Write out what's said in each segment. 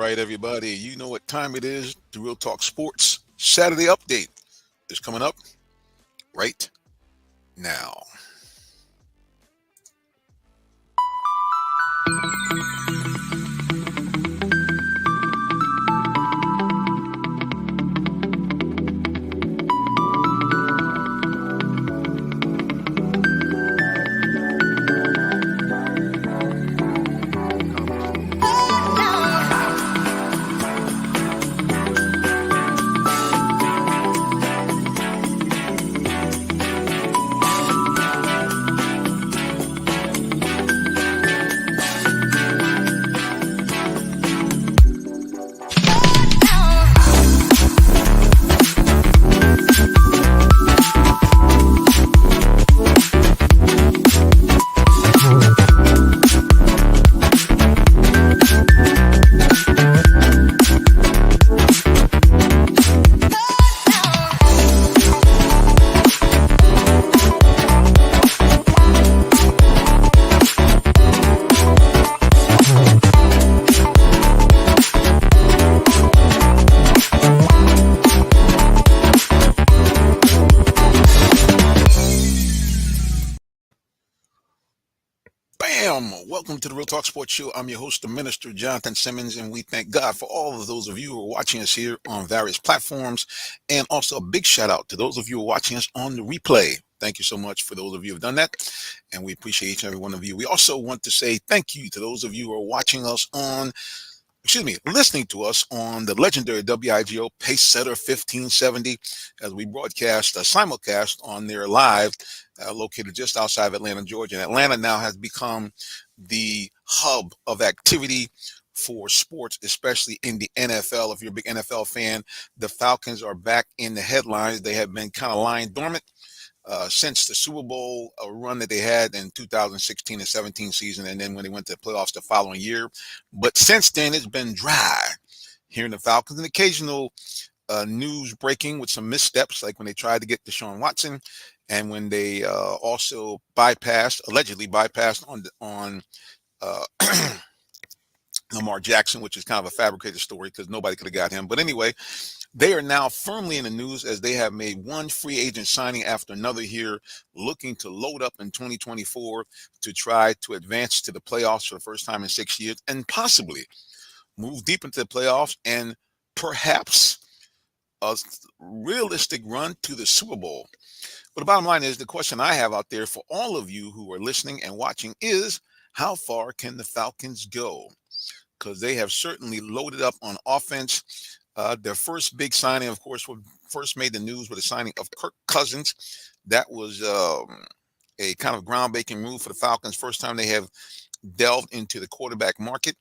right, everybody. You know what time it is. The Real Talk Sports Saturday Update is coming up right now. Bam! Welcome to the Real Talk Sports Show. I'm your host, the Minister Jonathan Simmons, and we thank God for all of those of you who are watching us here on various platforms. And also a big shout out to those of you who are watching us on the replay. Thank you so much for those of you who have done that, and we appreciate each and every one of you. We also want to say thank you to those of you who are watching us on listening to us on the legendary WIGO Pacesetter 1570 as we broadcast a simulcast on their live, located just outside of Atlanta, Georgia. And Atlanta now has become the hub of activity for sports, especially in the NFL. If you're a big NFL fan, the Falcons are back in the headlines. They have been kind of lying dormant since the Super Bowl run that they had in 2016 and 17 season, and then when they went to the playoffs the following year. But since then, it's been dry here in the Falcons. An occasional news breaking with some missteps, like when they tried to get Deshaun Watson, and when they also allegedly bypassed on Lamar Jackson, which is kind of a fabricated story because nobody could have got him. But anyway, they are now firmly in the news as they have made one free agent signing after another here, looking to load up in 2024 to try to advance to the playoffs for the first time in 6 years and possibly move deep into the playoffs and perhaps a realistic run to the Super Bowl. But the bottom line is, the question I have out there for all of you who are listening and watching is, how far can the Falcons go? Because they have certainly loaded up on offense. Their first big signing, of course, first made the news with the signing of Kirk Cousins. That was a kind of groundbreaking move for the Falcons. First time they have delved into the quarterback market,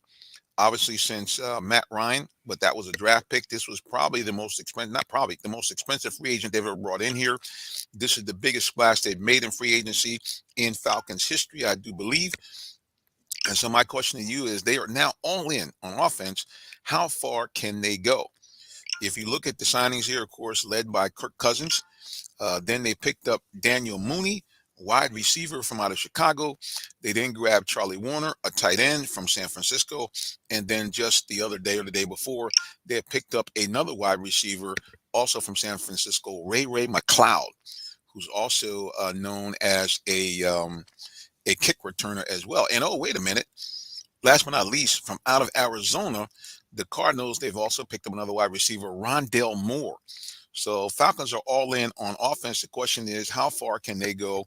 obviously since Matt Ryan, but that was a draft pick. This was probably the most expensive, not probably, the most expensive free agent they've ever brought in here. This is the biggest splash they've made in free agency in Falcons history, I do believe. And so my question to you is, they are now all in on offense. How far can they go? If you look at the signings here, of course, led by Kirk Cousins, then they picked up Daniel Mooney, wide receiver from out of Chicago. They then grabbed Charlie Warner, a tight end from San Francisco. And then just the other day or the day before, they had picked up another wide receiver, also from San Francisco, Ray McLeod, who's also known as a kick returner as well. And oh, wait a minute. Last but not least, from out of Arizona, the Cardinals, they've also picked up another wide receiver, Rondale Moore. So Falcons are all in on offense. The question is, how far can they go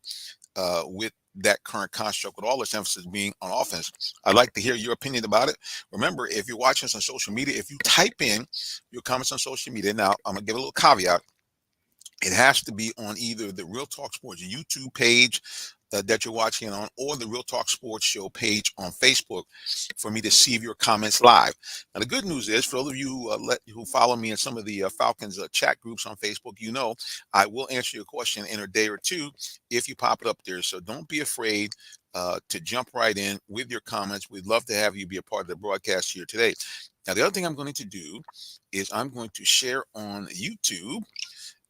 with that current construct, with all this emphasis being on offense? I'd like to hear your opinion about it. Remember, if you're watching us on social media, if you type in your comments on social media, now I'm going to give a little caveat. It has to be on either the Real Talk Sports YouTube page that you're watching on, or the Real Talk Sports Show page on Facebook, for me to see your comments live. Now, the good news is, for all of you who follow me in some of the Falcons chat groups on Facebook, you know I will answer your question in a day or two if you pop it up there. So don't be afraid to jump right in with your comments. We'd love to have you be a part of the broadcast here today. Now, the other thing I'm going to do is I'm going to share on YouTube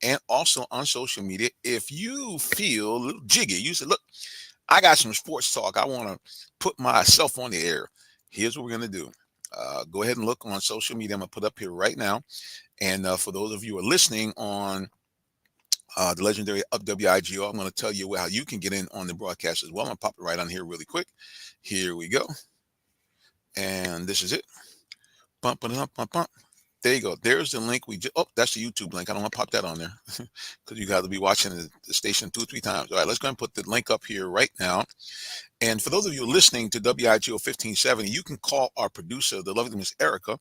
and also on social media. If you feel a little jiggy, you say, look, I got some sports talk, I want to put myself on the air. Here's what we're going to do. Go ahead and look on social media. I'm going to put up here right now. And for those of you who are listening on the legendary WIGO, I'm going to tell you how you can get in on the broadcast as well. I'm going to pop it right on here really quick. Here we go. And this is it. Bump, bump, bump, bump. There you go. There's the link. That's the YouTube link. I don't want to pop that on there because you got to be watching the station 2 or 3 times. All right, let's go and put the link up here right now. And for those of you listening to WIGO 1570, you can call our producer, the lovely Miss Erica.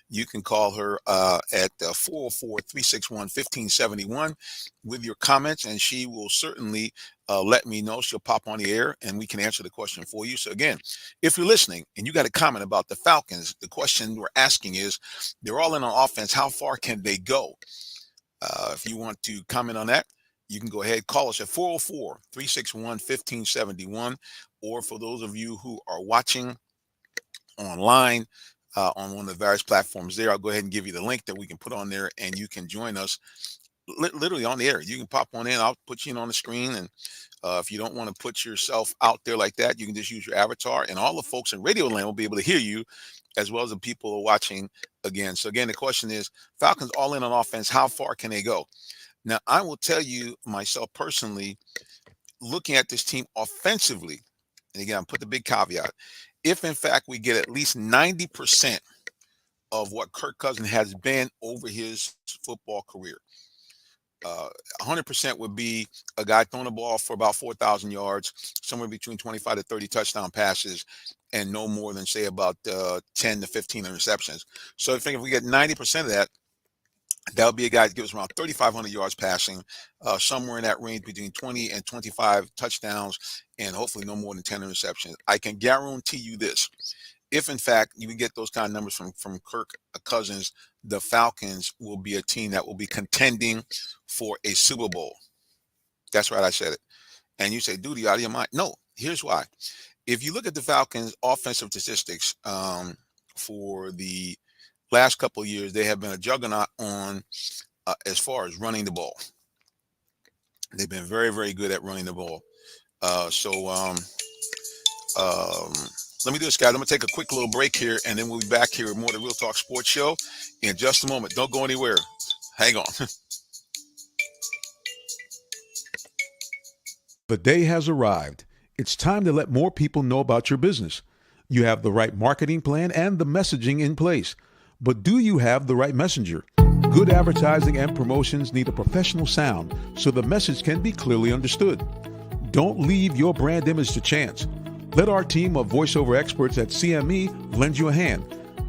You can call her at 404-361-1571 with your comments, and she will certainly let me know. She'll pop on the air, and we can answer the question for you. So again, if you're listening and you got a comment about the Falcons, the question we're asking is, they're all in on offense. How far can they go? If you want to comment on that, you can go ahead, call us at 404-361-1571. Or for those of you who are watching online on one of the various platforms there, I'll go ahead and give you the link that we can put on there, and you can join us literally on the air. You can pop on in. I'll put you in on the screen. And if you don't want to put yourself out there like that, you can just use your avatar, and all the folks in Radio Land will be able to hear you as well as the people who are watching again. So again, the question is, Falcons all in on offense. How far can they go? Now, I will tell you myself personally, looking at this team offensively, and again, I'll put the big caveat, if in fact we get at least 90% of what Kirk Cousins has been over his football career, 100% would be a guy throwing the ball for about 4,000 yards, somewhere between 25 to 30 touchdown passes, and no more than, say, about 10 to 15 interceptions. So I think if we get 90% of that, that would be a guy that gives around 3,500 yards passing, somewhere in that range between 20 and 25 touchdowns, and hopefully no more than 10 interceptions. I can guarantee you this. If, in fact, you can get those kind of numbers from Kirk Cousins, the Falcons will be a team that will be contending for a Super Bowl. That's right, I said it. And you say, dude, you out of your mind? No, here's why. If you look at the Falcons' offensive statistics for the last couple of years, they have been a juggernaut on as far as running the ball. They've been very, very good at running the ball. Let me do this, guys. I'm going to take a quick little break here, and then we'll be back here with more of the Real Talk Sports Show in just a moment. Don't go anywhere. Hang on. The day has arrived. It's time to let more people know about your business. You have the right marketing plan and the messaging in place. But do you have the right messenger? Good advertising and promotions need a professional sound so the message can be clearly understood. Don't leave your brand image to chance. Let our team of voiceover experts at CME lend you a hand.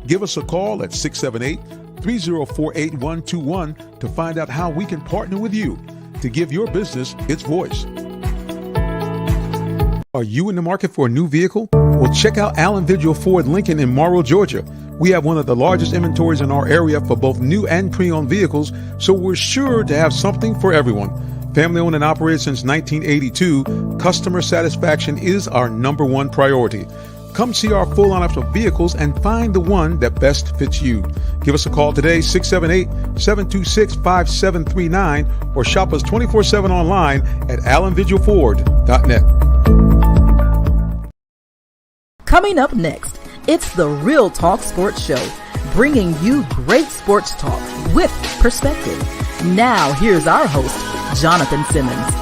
Give us a call at 678-304-8121 to find out how we can partner with you to give your business its voice. Are you in the market for a new vehicle? Well, check out Allen Vigil Ford Lincoln in Morrow, Georgia. We have one of the largest inventories in our area for both new and pre-owned vehicles, so we're sure to have something for everyone. Family owned and operated since 1982, customer satisfaction is our #1 priority. Come see our full lineup of vehicles and find the one that best fits you. Give us a call today, 678-726-5739, or shop us 24/7 online at allenvigilford.net. Coming up next, it's the Real Talk Sports Show, bringing you great sports talk with perspective. Now, here's our host, Jonathan Simmons.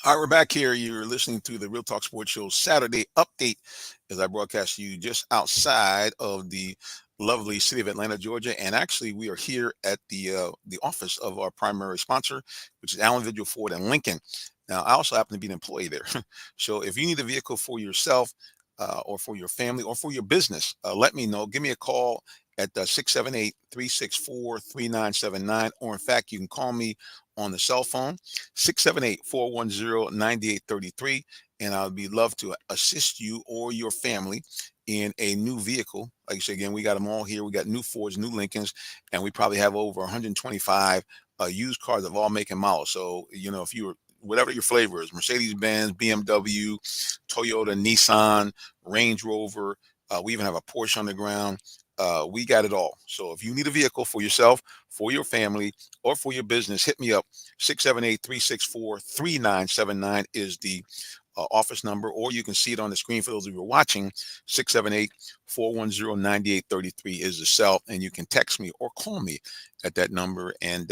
All right, we're back here. You're listening to the Real Talk Sports Show Saturday update as I broadcast you just outside of the lovely city of Atlanta, Georgia. And actually, we are here at the office of our primary sponsor, which is Allen Vigil Ford and Lincoln. Now, I also happen to be an employee there. So if you need a vehicle for yourself or for your family or for your business, let me know. Give me a call at 678-364-3979. Or in fact, you can call me on the cell phone, 678-410-9833. And I'll be love to assist you or your family in a new vehicle. Like I said, again, we got them all here. We got new Fords, new Lincolns, and we probably have over 125 used cars of all make and models. So, you know, if you were whatever your flavor is, Mercedes-Benz, BMW, Toyota, Nissan, Range Rover. We even have a Porsche on the ground. We got it all. So if you need a vehicle for yourself, for your family, or for your business, hit me up. 678-364-3979 is the office number, or you can see it on the screen for those of you who are watching. 678-410-9833 is the cell, and you can text me or call me at that number, and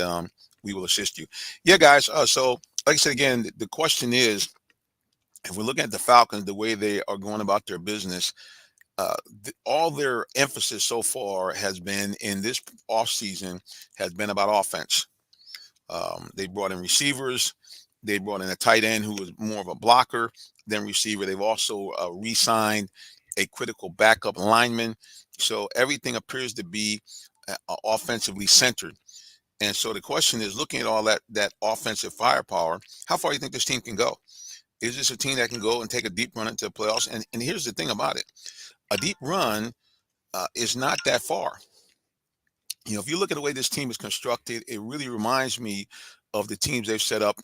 we will assist you. Yeah, guys. So, like I said again, the question is, if we're looking at the Falcons, the way they are going about their business, all their emphasis so far has been in this offseason has been about offense. They brought in receivers. They brought in a tight end who was more of a blocker than receiver. They've also re-signed a critical backup lineman. So everything appears to be offensively centered. And so the question is, looking at all that offensive firepower, how far do you think this team can go? Is this a team that can go and take a deep run into the playoffs? And here's the thing about it. A deep run is not that far. If you look at the way this team is constructed, it really reminds me of the teams they've set up.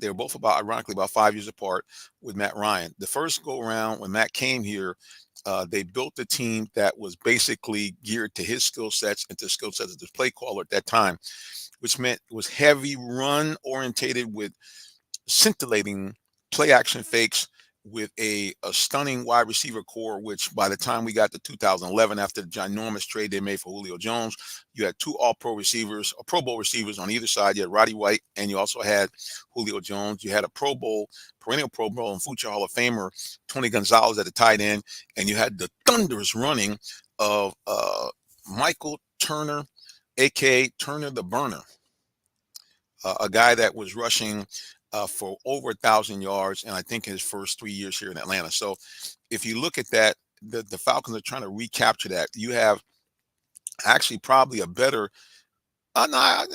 They're both ironically, about 5 years apart with Matt Ryan. The first go around when Matt came here, they built a team that was basically geared to his skill sets and to skill sets of the play caller at that time, which meant it was heavy run orientated with scintillating play action fakes with a stunning wide receiver core, which by the time we got to 2011, after the ginormous trade they made for Julio Jones, you had two all-pro receivers, or Pro Bowl receivers on either side. You had Roddy White, and you also had Julio Jones. You had a perennial Pro Bowl and future Hall of Famer, Tony Gonzalez at the tight end, and you had the thunderous running of Michael Turner, a.k.a. Turner the Burner, a guy that was rushing for over 1,000 yards, and I think his first 3 years here in Atlanta. So if you look at that, the Falcons are trying to recapture that. You have actually probably a better no,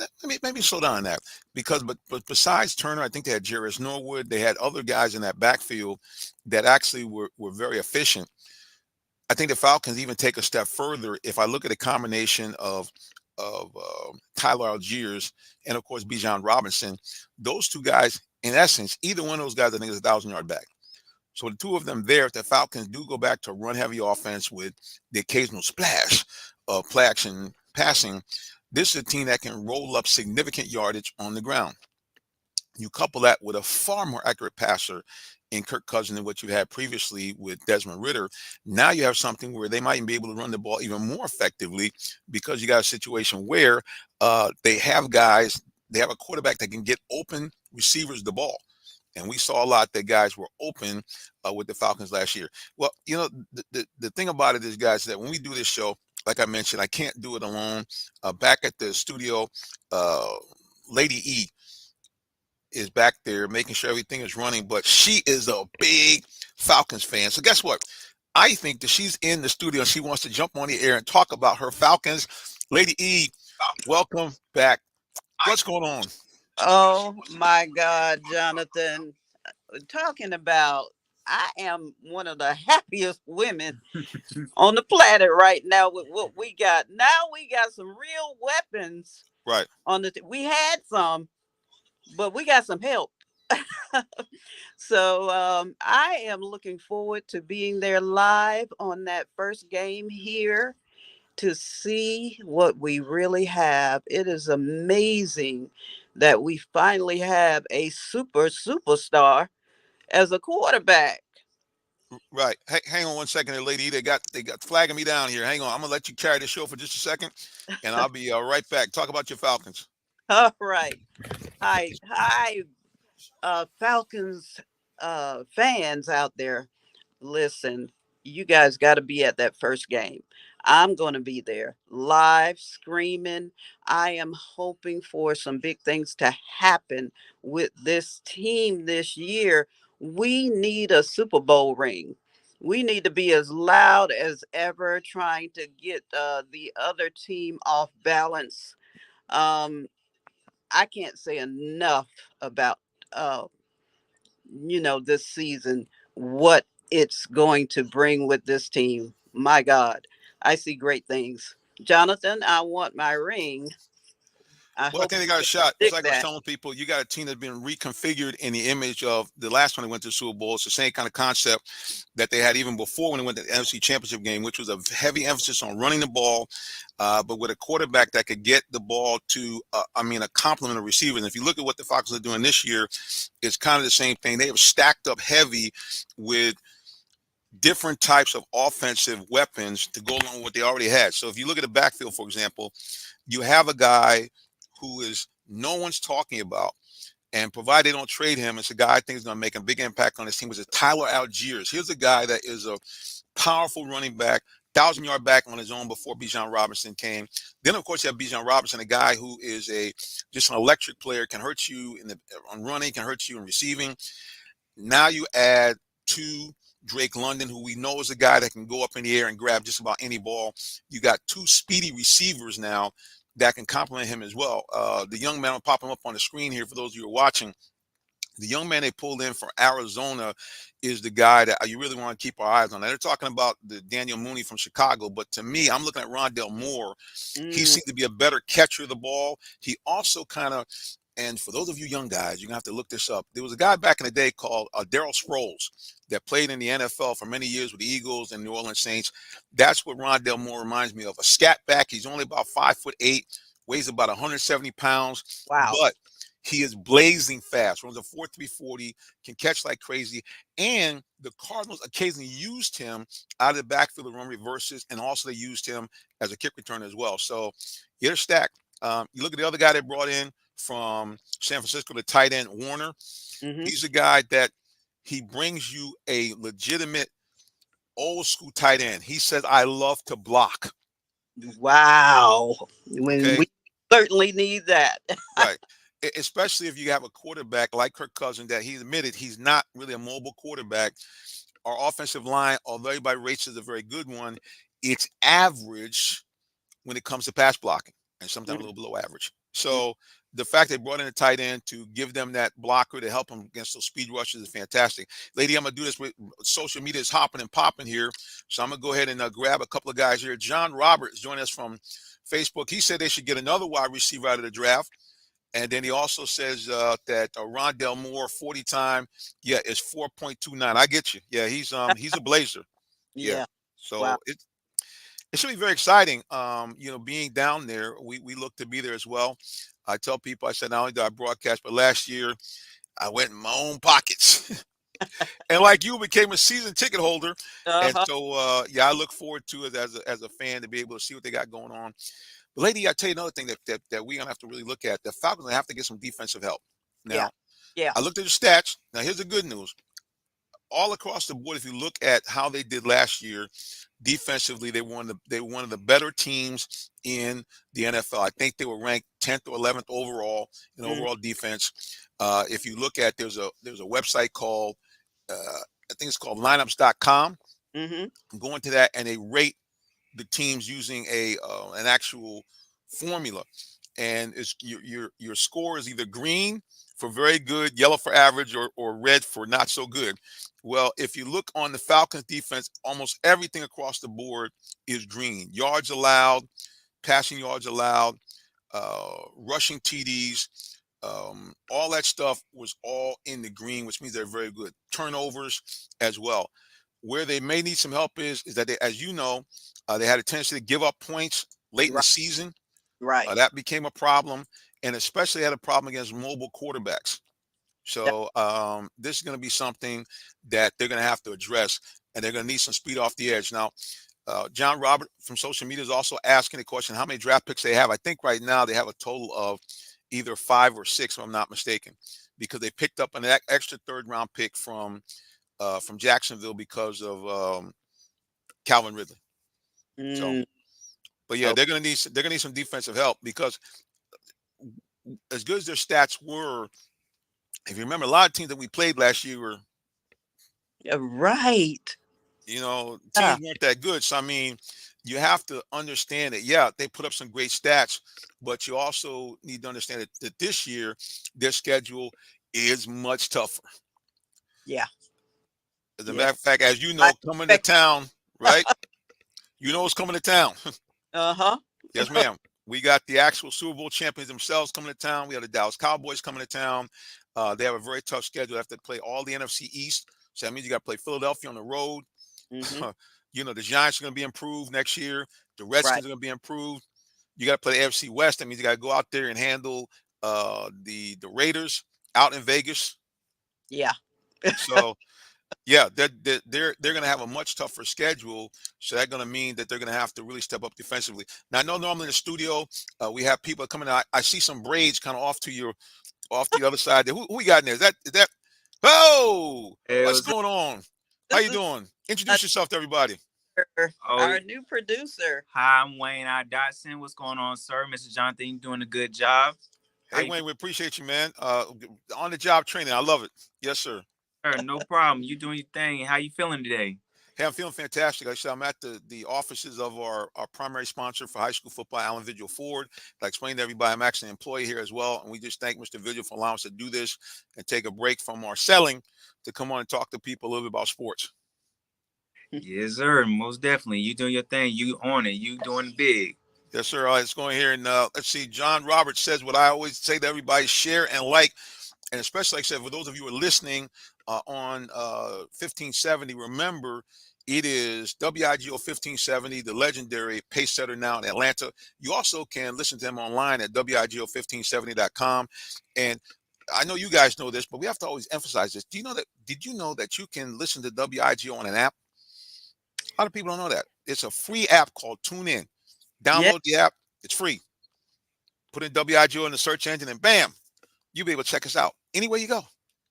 maybe slow down on that, because but besides Turner, I think they had Jarvis Norwood. They had other guys in that backfield that actually were very efficient. I think the Falcons even take a step further. If I look at a combination of Tyler Algiers and of course Bijan Robinson, those two guys, in essence, either one of those guys I think is 1,000-yard back. So the two of them there, if the Falcons do go back to run heavy offense with the occasional splash of play action passing, this is a team that can roll up significant yardage on the ground. You couple that with a far more accurate passer in Kirk Cousins than what you had previously with Desmond Ridder. Now you have something where they might even be able to run the ball even more effectively, because you got a situation where they have a quarterback that can get open receivers the ball. And we saw a lot that guys were open with the Falcons last year. Well, the thing about it is, guys, that when we do this show, like I mentioned, I can't do it alone. Back at the studio, Lady E is back there making sure everything is running, but she is a big Falcons fan. So guess what? I think that she's in the studio and she wants to jump on the air and talk about her Falcons. Lady E, welcome back. What's going on? Oh my God, Jonathan. Talking about, I am one of the happiest women on the planet right now with what we got. Now we got some real weapons Right. on we had some, but we got some help. So I am looking forward to being there live on that first game here to see what we really have. It is amazing that we finally have a superstar as a quarterback. Right. Hey, hang on one second there, Lady. They got flagging me down here. Hang on. I'm gonna let you carry the show for just a second, and I'll be right back. Talk about your Falcons. All right. Hi, Falcons fans out there. Listen, you guys got to be at that first game. I'm going to be there live screaming. I am hoping for some big things to happen with this team this year. We need a Super Bowl ring. We need to be as loud as ever, trying to get the other team off balance. Um, I can't say enough about uh, this season, what it's going to bring with this team. My God, I see great things. Jonathan, I want my ring. I Well, I hope think they he got a can shot. It's stick like I was that. telling people, you got a team that's been reconfigured in the image of the last one they went to the Super Bowl. It's the same kind of concept that they had even before when they went to the NFC Championship game, which was a heavy emphasis on running the ball, but with a quarterback that could get the ball to, a complement of receivers. And if you look at what the Falcons are doing this year, it's kind of the same thing. They have stacked up heavy with different types of offensive weapons to go along with what they already had. So if you look at the backfield, for example, you have a guy who is no one's talking about, and provided they don't trade him, it's a guy I think is going to make a big impact on this team. Is Tyler Algiers. Here's a guy that is a powerful running back, 1,000-yard back on his own before Bijan Robinson came. Then of course you have Bijan Robinson, a guy who is just an electric player, can hurt you on running, can hurt you in receiving. Now you add two. Drake London, who we know is a guy that can go up in the air and grab just about any ball. You got two speedy receivers now that can complement him as well. The young man, I'll pop him up on the screen here for those of you who are watching. The young man they pulled in from Arizona is the guy that you really want to keep our eyes on. Now, they're talking about the Daniel Mooney from Chicago, but to me, I'm looking at Rondell Moore. He Mm, seemed to be a better catcher of the ball. He also kind of, and for those of you young guys, you're going to have to look this up. There was a guy back in the day called Darryl Sproles that played in the NFL for many years with the Eagles and New Orleans Saints. That's what Rondell Moore reminds me of. A scat back. He's only about 5'8", weighs about 170 pounds, wow. but he is blazing fast, runs a 4.3 40, can catch like crazy. And the Cardinals occasionally used him out of the backfield to run reverses, and also they used him as a kick returner as well. So they're stacked. You look at the other guy they brought in from San Francisco, the tight end Warner. Hmm. He's a guy that he brings you a legitimate old school tight end. He says, I love to block. Wow. When Okay. we certainly need that. Right. Especially if you have a quarterback like Kirk Cousins that he admitted he's not really a mobile quarterback. Our offensive line, although everybody rates it as a very good one, it's average when it comes to pass blocking and sometimes a Mm, little below average. mm. So the fact they brought in a tight end to give them that blocker to help them against those speed rushes is fantastic. Lady, I'm going to do this with social media is hopping and popping here. So I'm going to go ahead and grab a couple of guys here. John Roberts joining us from Facebook. He said they should get another wide receiver out of the draft. And then he also says that Rondell Moore 40 time, is 4.29. I get you. Yeah, he's a blazer. Yeah. Yeah. Wow. So it should be very exciting. Being down there, we look to be there as well. I tell people, I said, not only did I broadcast, but last year I went in my own pockets. And like you, became a season ticket holder. And Uh-huh. so, I look forward to it as a fan to be able to see what they got going on. But lady, I tell you another thing that we're gonna have to really look at. The Falcons have to get some defensive help. Yeah. Now, Yeah. I looked at the stats. Now, here's the good news. All across the board, if you look at how they did last year, defensively, they were one of the better teams in the NFL. I think they were ranked 10th or 11th overall in Mm, overall defense. If you look at there's a website called I think it's called lineups.com. mm-hmm. Go into that and they rate the teams using an actual formula, and it's your score is either green for very good, yellow for average, or red for not so good. Well, if you look on the Falcons defense, almost everything across the board is green. Yards allowed, passing yards allowed, rushing TDs, all that stuff was all in the green, which means they're very good. Turnovers as well. Where they may need some help is that they, as you know, they had a tendency to give up points late in the Right. season. Right. That became a problem, and especially had a problem against mobile quarterbacks. That, So this is going to be something that they're going to have to address, and they're going to need some speed off the edge. Now, John Robert from social media is also asking the question, how many draft picks they have. I think right now they have a total of either 5 or 6, if I'm not mistaken, because they picked up an extra third-round pick from Jacksonville because of Calvin Ridley. So, mm, but yeah, oh, they're gonna need some defensive help because as good as their stats were, if you remember, a lot of teams that we played last year were, yeah, right. teams Yeah. weren't that good. So I mean, you have to understand that, yeah, they put up some great stats, but you also need to understand that this year their schedule is much tougher. Yeah. As a Yeah. matter of fact, as you I know, coming to expect. town, right? You know it's coming to town. Uh-huh. Yes, ma'am. We got the actual Super Bowl champions themselves coming to town. We have the Dallas Cowboys coming to town. They have a very tough schedule. They have to play all the NFC East. So that means you got to play Philadelphia on the road. Hmm. The Giants are going to be improved next year. The Right. Redskins are going to be improved. You got to play the AFC West. That means you got to go out there and handle the Raiders out in Vegas. Yeah. So yeah, they're going to have a much tougher schedule. So that's going to mean that they're going to have to really step up defensively. Now I know normally in the studio we have people coming out. I see some braids kind of off to the other side there. Who we got in there? Is that? Oh, Hey, what's what's up? going on? How This you is doing? Introduce yourself to everybody. Oh, our new producer. hi, I'm Wayne I. Dotson. What's going on, sir? Mr. Jonathan, you doing a good job. How Hey you Wayne, we appreciate you, man. On the job training, I love it. Yes, sir. doing? No problem. You doing your thing. How you feeling today? Hey, I'm feeling fantastic. Like I said, I'm at the offices of our primary sponsor for high school football, Allen Vigil Ford. I explained to everybody, I'm actually an employee here as well. And we just thank Mr. Vigil for allowing us to do this and take a break from our selling to come on and talk to people a little bit about sports. Yes, sir. Most definitely. You doing your thing. You on it. You doing big. Yes, sir. All right, let's go in here and let's see. John Roberts says what I always say to everybody: share and like, and especially like I said, for those of you who are listening on 1570, remember it is WIGO 1570, the legendary pace setter now in Atlanta. You also can listen to them online at WIGO1570.com. And I know you guys know this, but we have to always emphasize this. Did you know that you can listen to WIGO on an app? A lot of people don't know that. It's a free app called TuneIn. Yeah. Download the app. It's free. Put in WIGO in the search engine and bam, you'll be able to check us out anywhere you go.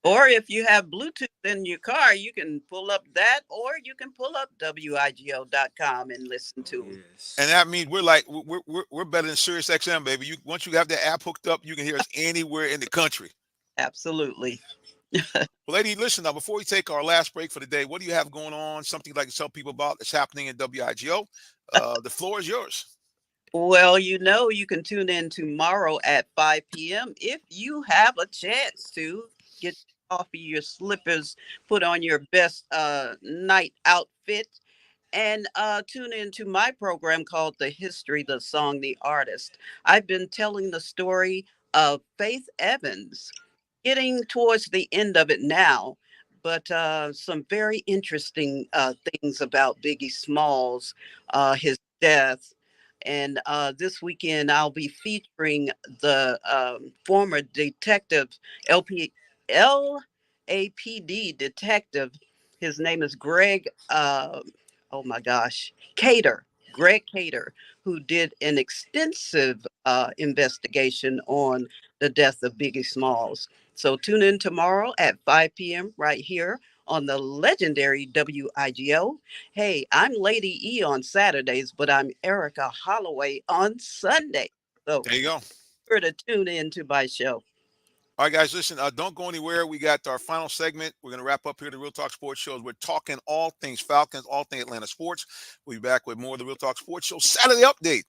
Or if you have Bluetooth in your car, you can pull up that, or you can pull up WIGO.com and listen to them. Yes. And that means we're better than Sirius XM, baby. Once you have that app hooked up, you can hear us anywhere in the country. Absolutely. Well, lady, listen now. Before we take our last break for the day, what do you have going on? Something you'd like to tell people about that's happening in WIGO? The floor is yours. Well, you can tune in tomorrow at 5 p.m. if you have a chance to get off of your slippers, put on your best night outfit, and tune into my program called The History, the Song, the Artist. I've been telling the story of Faith Evans, getting towards the end of it now, but some very interesting things about Biggie Smalls, his death. And this weekend, I'll be featuring the former detective, LP, LAPD detective. His name is Greg, oh my gosh, Cater, Greg Cater, who did an extensive investigation on the death of Biggie Smalls. So tune in tomorrow at 5 p.m. right here on the legendary WIGO. Hey, I'm Lady E on Saturdays, but I'm Erica Holloway on Sunday. So There you go. sure to tune in to my show. All right, guys, listen, don't go anywhere. We got our final segment. We're going to wrap up here at the Real Talk Sports Show. We're talking all things Falcons, all things Atlanta sports. We'll be back with more of the Real Talk Sports Show Saturday update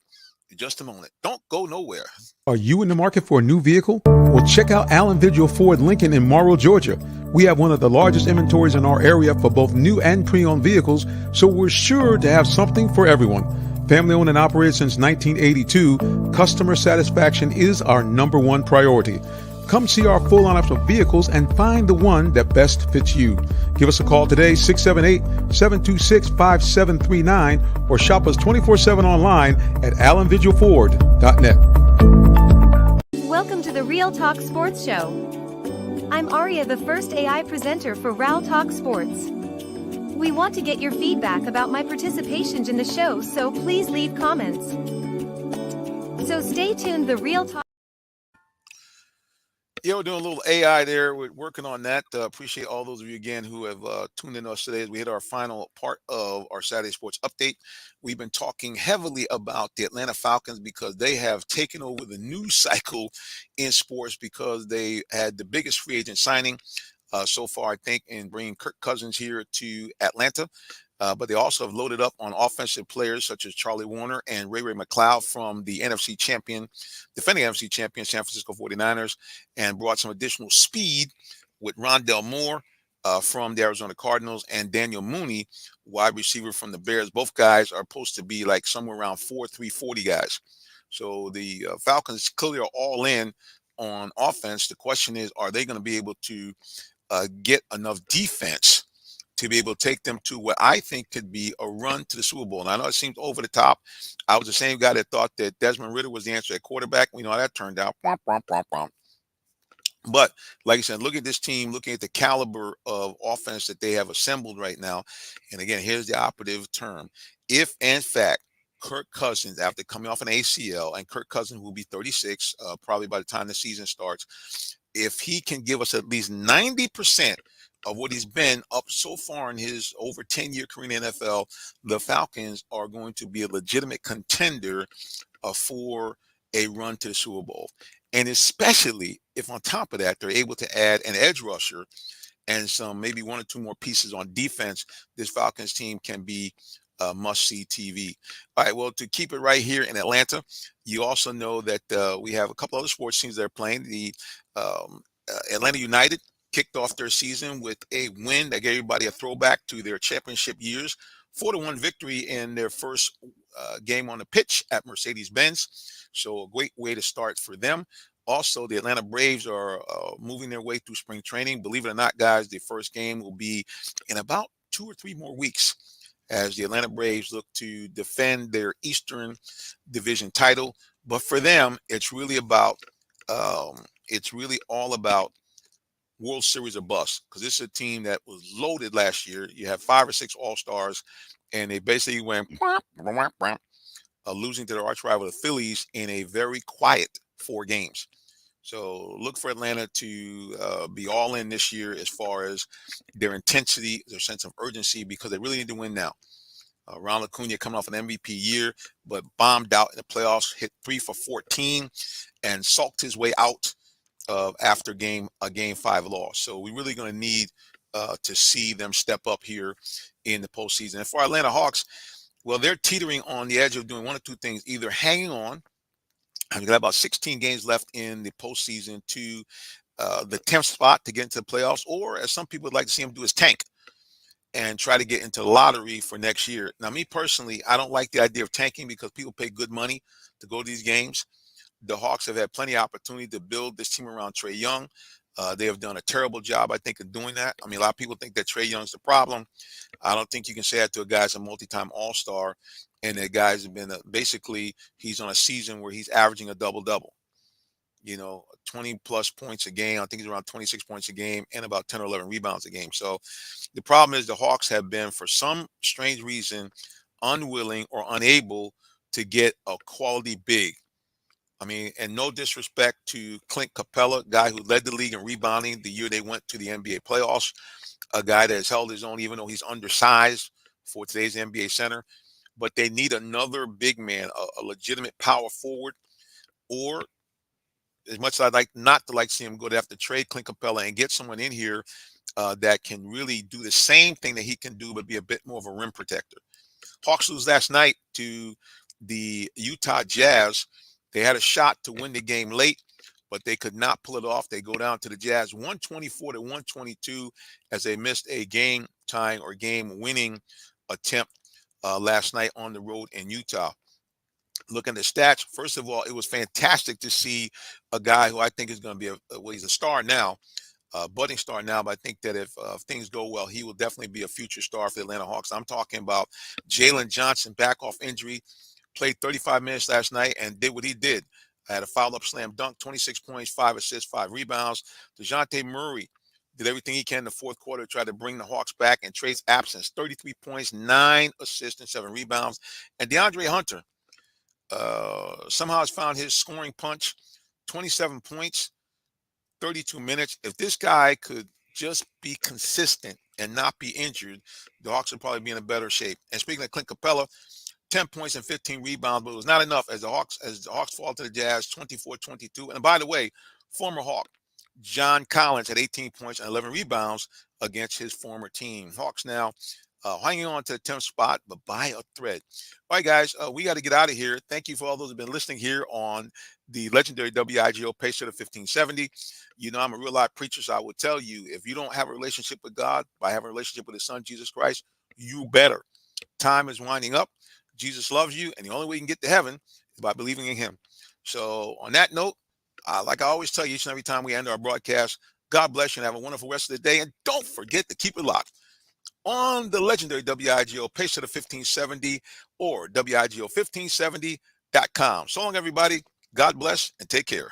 in just a moment. Don't go nowhere. Are you in the market for a new vehicle? Well, check out Allen Vigil Ford Lincoln in Morrow, Georgia. We have one of the largest inventories in our area for both new and pre-owned vehicles, so we're sure to have something for everyone. Family owned and operated since 1982, customer satisfaction is our number one priority. Come see our full lineup of vehicles and find the one that best fits you. Give us a call today, 678-726-5739, or shop us 24/7 online at allenvigilford.net. Welcome to the Real Talk Sports Show. I'm Aria, the first AI presenter for Real Talk Sports. We want to get your feedback about my participations in the show, so please leave comments. So stay tuned, the Real Talk. Yeah, we're doing a little AI there. We're working on that. Appreciate all those of you again who have tuned in to us today as we hit our final part of our Saturday Sports Update. We've been talking heavily about the Atlanta Falcons because they have taken over the news cycle in sports because they had the biggest free agent signing so far, I think, in bringing Kirk Cousins here to Atlanta. But they also have loaded up on offensive players such as Charlie Warner and Ray McCloud from the defending NFC champion San Francisco 49ers, and brought some additional speed with Rondell Moore from the Arizona Cardinals and Daniel Mooney, wide receiver from the Bears. Both guys are supposed to be like somewhere around 4.3 40 guys. So the Falcons clearly are all in on offense. The question is, are they going to be able to get enough defense to be able to take them to what I think could be a run to the Super Bowl? And I know it seems over the top. I was the same guy that thought that Desmond Ridder was the answer at quarterback. We know how that turned out. But like I said, look at this team, looking at the caliber of offense that they have assembled right now. And again, here's the operative term. If, in fact, Kirk Cousins, after coming off an ACL, and Kirk Cousins will be 36 probably by the time the season starts, if he can give us at least 90% of what he's been up so far in his over 10-year career in the NFL, the Falcons are going to be a legitimate contender for a run to the Super Bowl. And especially if on top of that, they're able to add an edge rusher and some maybe one or two more pieces on defense, this Falcons team can be must-see TV. All right, well, to keep it right here in Atlanta, you also know that we have a couple other sports teams that are playing. The Atlanta United kicked off their season with a win that gave everybody a throwback to their championship years. 4-1 victory in their first game on the pitch at Mercedes-Benz. So a great way to start for them. Also, the Atlanta Braves are moving their way through spring training. Believe it or not, guys, the first game will be in about 2 or 3 more weeks as the Atlanta Braves look to defend their Eastern Division title. But for them, it's really all about World Series or bust, because this is a team that was loaded last year. You have 5 or 6 All-Stars, and they basically went losing to their arch rival, the Phillies, in a very quiet 4 games. So look for Atlanta to be all in this year as far as their intensity, their sense of urgency, because they really need to win now. Ronald Acuna coming off an MVP year, but bombed out in the playoffs, hit 3 for 14, and sulked his way out after a game 5 loss. So we're really going to need to see them step up here in the postseason. And for Atlanta Hawks, well, they're teetering on the edge of doing one of 2 things: either hanging on, I've got about 16 games left in the postseason, to the 10th spot to get into the playoffs, or as some people would like to see them do, is tank and try to get into the lottery for next year. Now, me personally, I don't like the idea of tanking because people pay good money to go to these games. The Hawks have had plenty of opportunity to build this team around Trae Young. They have done a terrible job, I think, of doing that. I mean, a lot of people think that Trae Young's the problem. I don't think you can say that to a guy who's a multi-time All-Star, and that guy's been basically, he's on a season where he's averaging a double-double. 20-plus points a game. I think he's around 26 points a game and about 10 or 11 rebounds a game. So the problem is the Hawks have been, for some strange reason, unwilling or unable to get a quality big. I mean, and no disrespect to Clint Capella, guy who led the league in rebounding the year they went to the NBA playoffs, a guy that has held his own even though he's undersized for today's NBA center. But they need another big man, a legitimate power forward, or, as much as I'd like not to see him go, to have to trade Clint Capella and get someone in here that can really do the same thing that he can do, but be a bit more of a rim protector. Hawks lose last night to the Utah Jazz. They had a shot to win the game late, but they could not pull it off. They go down to the Jazz 124-122 as they missed a game-tying or game-winning attempt last night on the road in Utah. Looking at the stats, first of all, it was fantastic to see a guy who I think is going to be he's a star now, budding star now, but I think that if things go well, he will definitely be a future star for the Atlanta Hawks. I'm talking about Jalen Johnson, back off injury, played 35 minutes last night and did what he did. Had a foul-up slam dunk, 26 points, 5 assists, 5 rebounds. DeJounte Murray did everything he can in the fourth quarter to try to bring the Hawks back in Trae's absence. 33 points, 9 assists, and 7 rebounds. And DeAndre Hunter somehow has found his scoring punch, 27 points, 32 minutes. If this guy could just be consistent and not be injured, the Hawks would probably be in a better shape. And speaking of Clint Capella, 10 points and 15 rebounds, but it was not enough as the Hawks fall to the Jazz 24-22. And by the way, former Hawk John Collins had 18 points and 11 rebounds against his former team. Hawks now hanging on to the 10th spot, but by a thread. All right, guys, we got to get out of here. Thank you for all those who have been listening here on the legendary WIGO Pacer 1570. I'm a real life preacher, so I would tell you, if you don't have a relationship with God by having a relationship with his son, Jesus Christ, you better. Time is winding up. Jesus loves you, and the only way you can get to heaven by believing in him. So on that note, like I always tell you each and every time we end our broadcast, God bless you and have a wonderful rest of the day. And don't forget to keep it locked on the legendary WIGO Pace of the 1570 or WIGO1570.com. So long, everybody. God bless and take care.